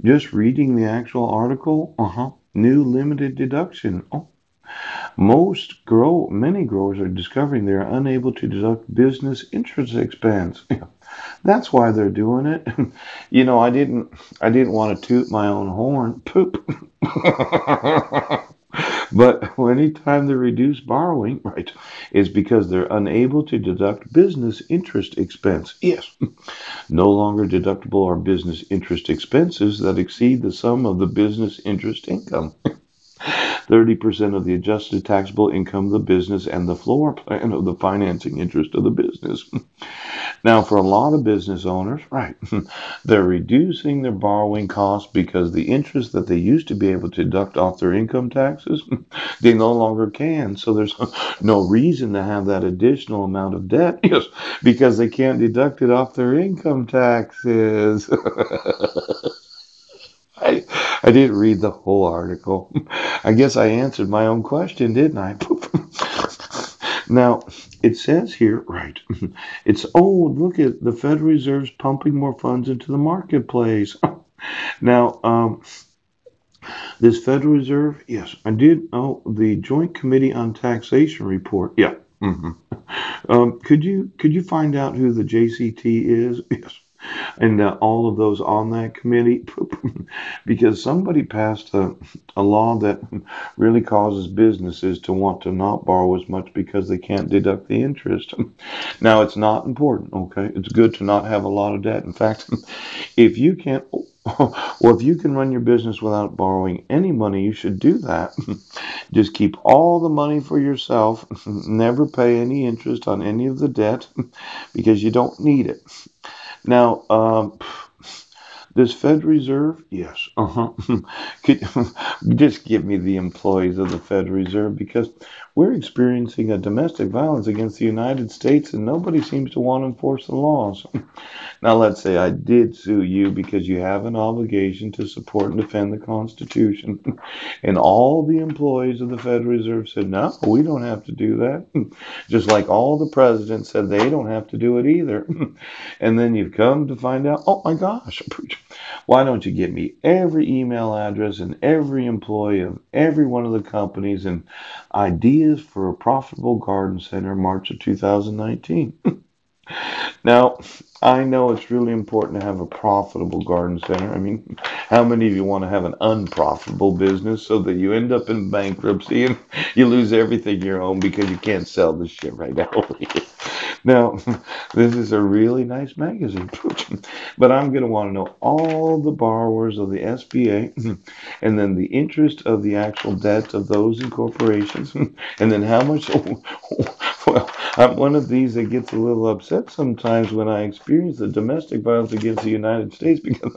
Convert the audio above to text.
Just reading the actual article, new limited deduction. Oh, many growers are discovering they are unable to deduct business interest expense. That's why they're doing it. I didn't want to toot my own horn. Poop. But anytime they reduce borrowing, right, is because they're unable to deduct business interest expense. Yes, no longer deductible are business interest expenses that exceed the sum of the business interest income. 30% of the adjusted taxable income of the business and the floor plan of the financing interest of the business. Now, for a lot of business owners, right, they're reducing their borrowing costs because the interest that they used to be able to deduct off their income taxes, they no longer can. So there's no reason to have that additional amount of debt, yes, because they can't deduct it off their income taxes. I, I didn't read the whole article. I guess I answered my own question, didn't I? Now, it says here, right, look at the Federal Reserve's pumping more funds into the marketplace. Now, this Federal Reserve, yes, I did. Oh, the Joint Committee on Taxation report. Yeah. Could you find out who the JCT is? Yes. And all of those on that committee, because somebody passed a law that really causes businesses to want to not borrow as much because they can't deduct the interest. Now, it's not important, okay? It's good to not have a lot of debt. In fact, if you can't, well, if you can run your business without borrowing any money, you should do that. Just keep all the money for yourself. Never pay any interest on any of the debt because you don't need it. Now, this Fed Reserve, yes, Could, just give me the employees of the Fed Reserve because we're experiencing a domestic violence against the United States and nobody seems to want to enforce the laws. Now, let's say I did sue you because you have an obligation to support and defend the Constitution. And all the employees of the Federal Reserve said, no, we don't have to do that. Just like all the presidents said they don't have to do it either. And then you've come to find out, oh my gosh, why don't you give me every email address and every employee of every one of the companies and ideas for a profitable garden center March of 2019? Now, I know it's really important to have a profitable garden center. I mean, how many of you want to have an unprofitable business so that you end up in bankruptcy and you lose everything you own because you can't sell this shit right now? Now, this is a really nice magazine, but I'm going to want to know all the borrowers of the SBA and then the interest of the actual debt of those in corporations and then how much. Well, I'm one of these that gets a little upset sometimes when I experience the domestic violence against the United States because